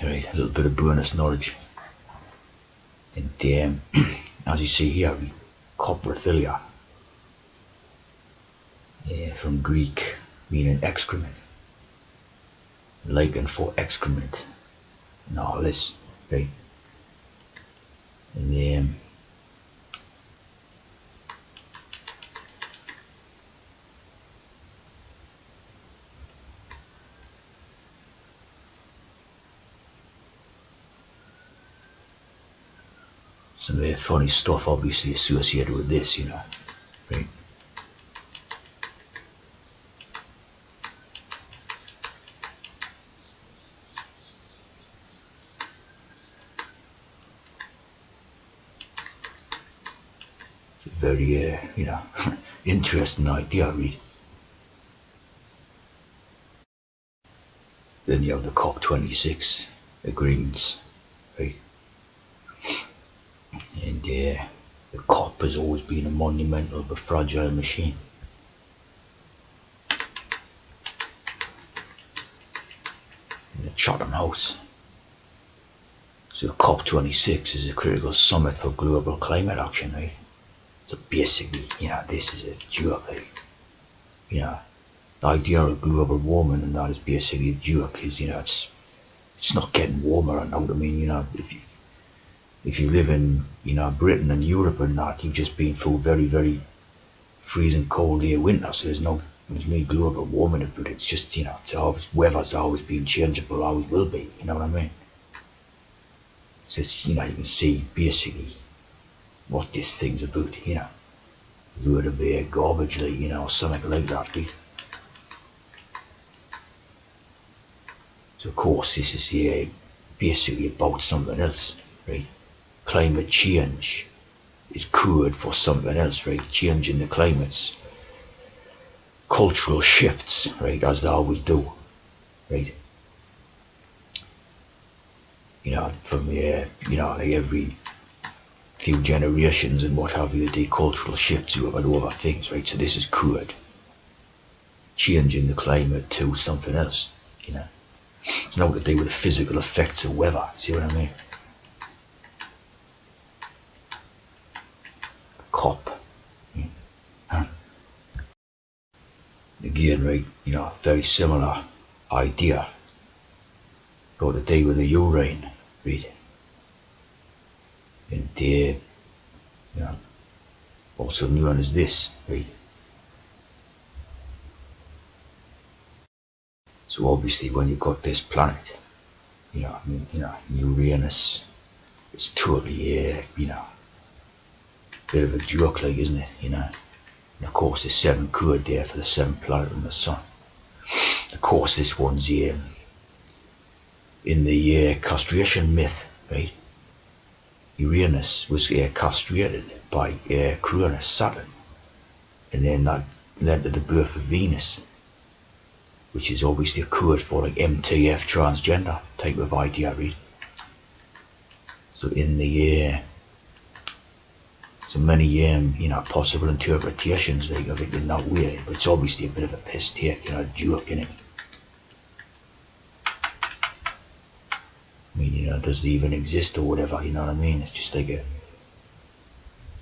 right, a little bit of bonus knowledge. And as you see here, coprophilia, from Greek meaning excrement, likened for excrement, and all this, right? And some funny stuff obviously associated with this, right? It's a very, interesting idea, really. Then you have the COP26 agreements, right? And the COP has always been a monumental but fragile machine. In the Chatham House. So COP26 is a critical summit for global climate action, right? So basically, this is a joke, like, the idea of global warming and that is basically a joke, is, it's not getting warmer and out. I mean, if you live in, Britain and Europe and that, you've just been through very, very freezing cold year winter, so there's no global warming about it. It's just, it's always, weather's always been changeable, always will be, you know what I mean? So it's, you can see basically what this thing's about, load of garbage, like, something like that, right? So of course this is basically about something else, right? Climate change is code for something else, right? Changing the climates, cultural shifts, right, as they always do, right? From like every few generations and what have you, the cultural shifts over things, right? So this is code, changing the climate to something else, It's not to do with the physical effects of weather, see what I mean? COP. Again, right, very similar idea. Got to do with the urine, right? And also known as this, right? So obviously when you've got this planet, Uranus, it's totally, bit of a joke, like, isn't it, And of course there's 7 code there for the 7th planet in the sun. Of course this one's in the castration myth, right? Uranus was castrated by Cronus, Saturn, and then that led to the birth of Venus, which is obviously a code for like MTF, transgender type of idea, right? So in the so many possible interpretations, like, of it in that way, but it's obviously a bit of a piss take, joke, innit? I mean, does it even exist or whatever, you know what I mean? It's just like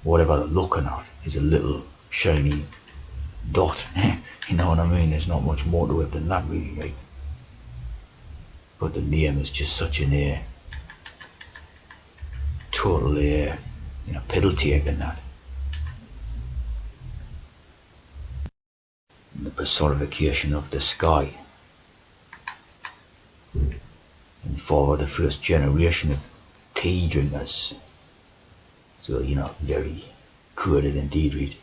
whatever they're looking at is a little shiny dot, you know what I mean? There's not much more to it than that, really, right? But the name is just such an total piddle take in that. The personification of the sky. And for the first generation of tea drinkers. So, very coded indeed, right?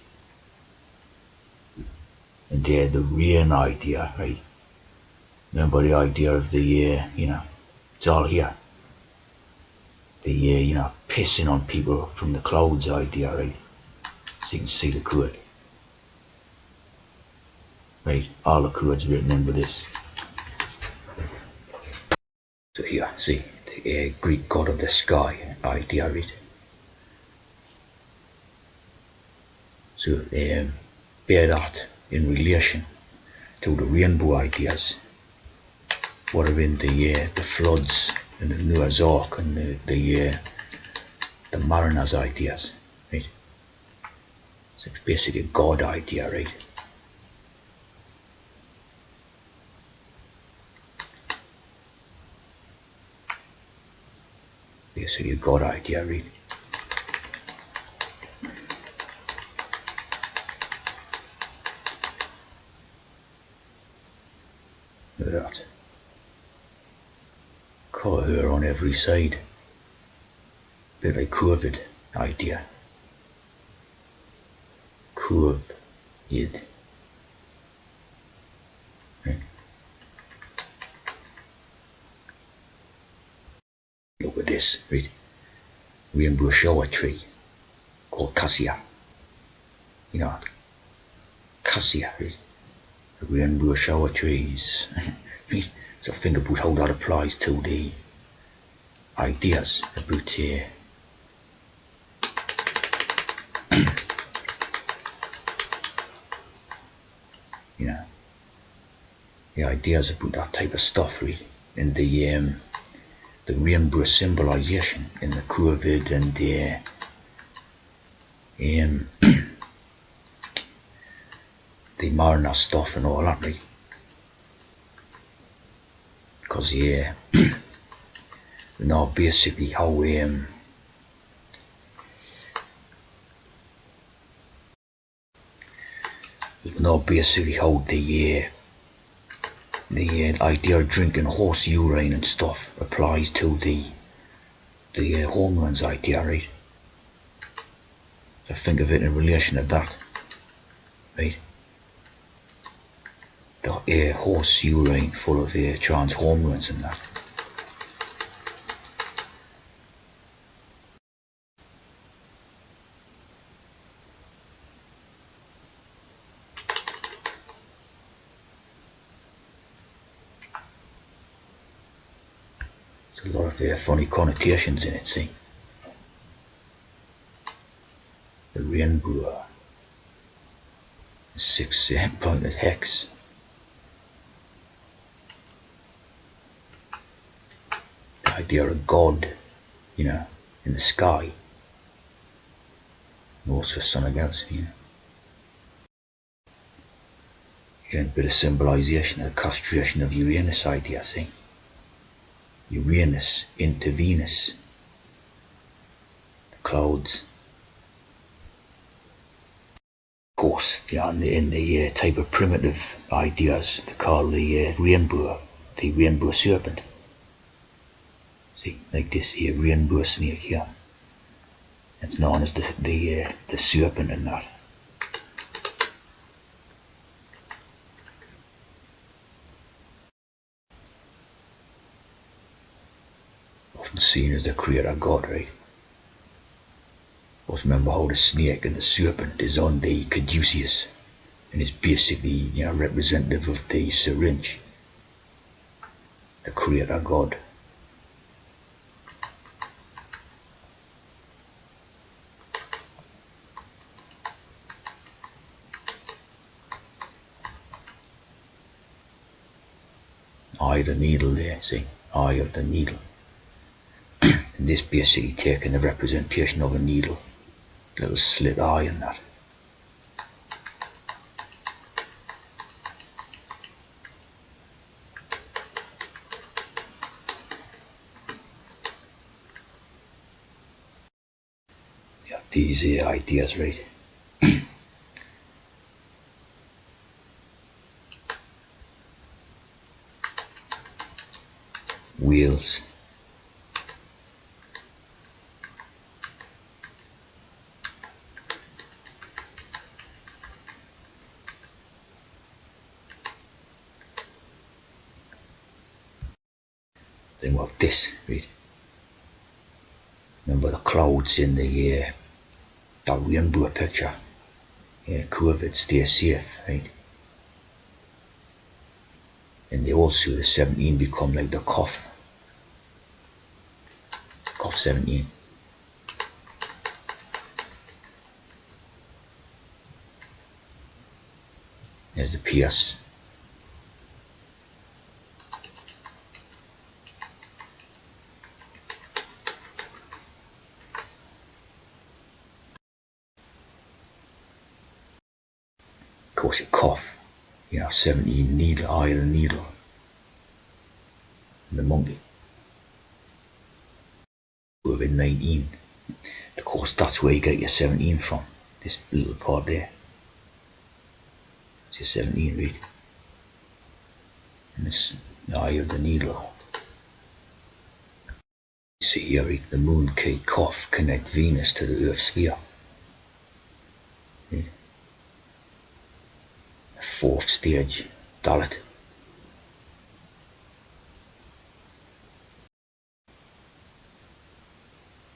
And they had the rain idea, right? Remember the idea of the, it's all here. The, pissing on people from the clouds idea, right? So you can see the code. Right, all the codes written in with this. So here, see, the Greek god of the sky idea, right? So bear that in relation to the rainbow ideas, what are in the floods and the Noah's Ark and the mariner's ideas, right? So it's basically a God idea, right? Basically a God idea, right? Look at that. Colour here on every side. Bit like curved idea. Curve it. Right? Look at this, right? Rainbow shower tree called cassia. You know, cassia, right? The rainbow shower trees. Right? So think about how that applies to the ideas about you know, the ideas about that type of stuff, really, and the rainbow symbolization in the curved and the um, the mariner stuff and all that, right? Because you know basically how the idea of drinking horse urine and stuff applies to the hormones idea, right? So think of it in relation to that, right? The horse urine full of trans hormones and that. There's a lot of funny connotations in it, see? The rainbow, the 6 pointed hex. The idea of God, you know, in the sky. And also something else, you know. Again, a bit of symbolization of the castration of Uranus idea, see? Uranus into Venus, the clouds. Of course, yeah, in the type of primitive ideas, they call the rainbow serpent. See, like this here rainbow snake here. It's known as the serpent and that. Often seen as the creator god, right? Always remember how the snake and the serpent is on the caduceus and is basically, you know, representative of the syringe, the creator god. Eye of the needle there, see? Eye of the needle. And this basically taking the representation of a needle, little slit eye and that. You have these ideas, right? Wheels. Then we have this, right? Remember the clouds in that rainbow picture? Yeah, COVID, stay safe, right? And they also, the 17 become like the cough 17. There's the PS. course you cough, 17 needle, oil needle, and the monkey. COVID-19. Of course, that's where you get your 17 from. This little part there. It's your 17, read. And it's the eye of the needle. You see here, the moon key cough connect Venus to the Earth sphere. The fourth stage, Dalit.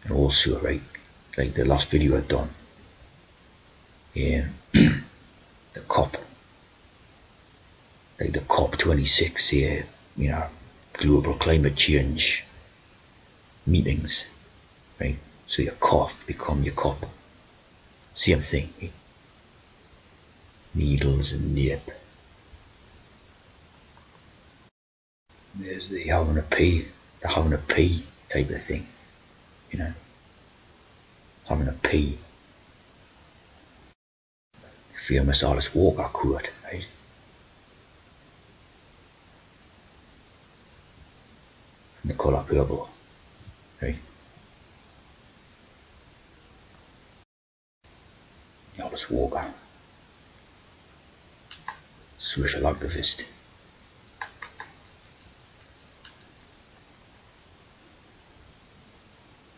And also, right, like the last video I'd done, the COP, like the COP26 here, global climate change meetings, right? So your cough become your COP. Same thing, right? Needles and nip. There's the having a pee type of thing, having a pee. Famous Alice Walker quote, right? And the colour purple, right? Alice Walker, social activist.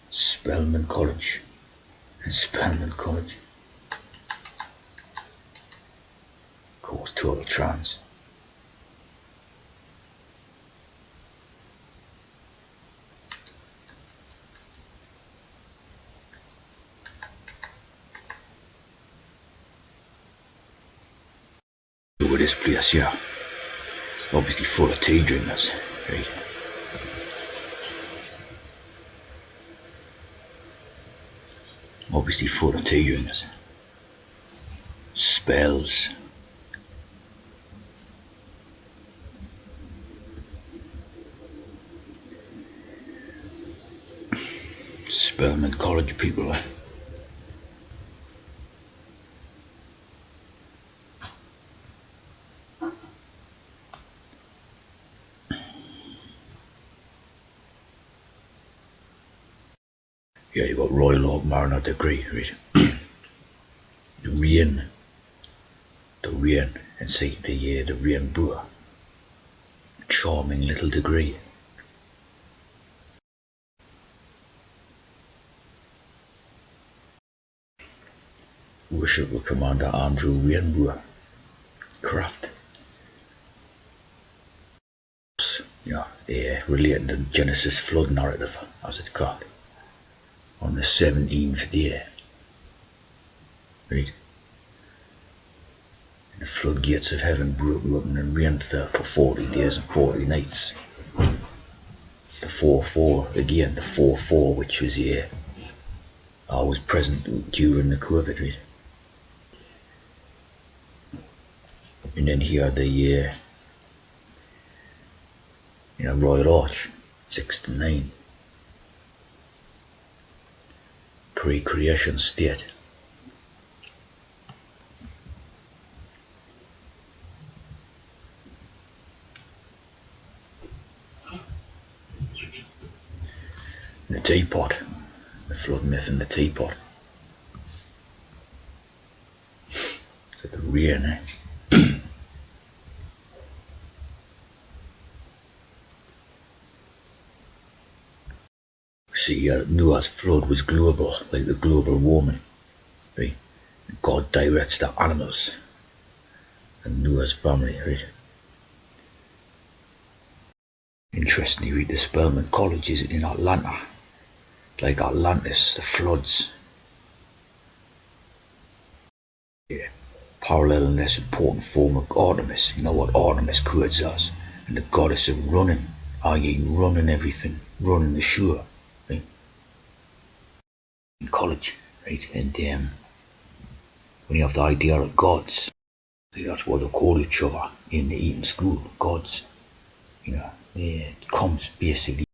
Spelman College. Of course, total trans. Look at this place here. Obviously full of tea drinkers, right? Obviously full of tea drinkers. Spells. Spelman College people, Yeah, you got Royal Oak Mariner degree, right? The rain, and see the rainbow. Charming little degree. Worshipful Commander Andrew Rainbow Craft. Relating to the Genesis flood narrative, as it's called, on the 17th day. Right? The floodgates of heaven broke open and rain fell for 40 days and 40 nights. The 4-4 again, the 4-4, which was always present during the COVID, right? And then here the Royal Arch, 6 to 9, pre-creation state. The teapot, the flood myth in the teapot. So the rain, See, Noah's flood was global, like the global warming, right? God directs the animals and Noah's family, right? Interestingly, read the Spelman College is in Atlanta, like Atlantis, the floods. Yeah. Parallel in this important form of Artemis. You know what Artemis codes us? And the goddess of running, i.e. running everything, running the show, right? In college, right? And when you have the idea of gods, that's what they call each other in the Eton school, gods. It comes basically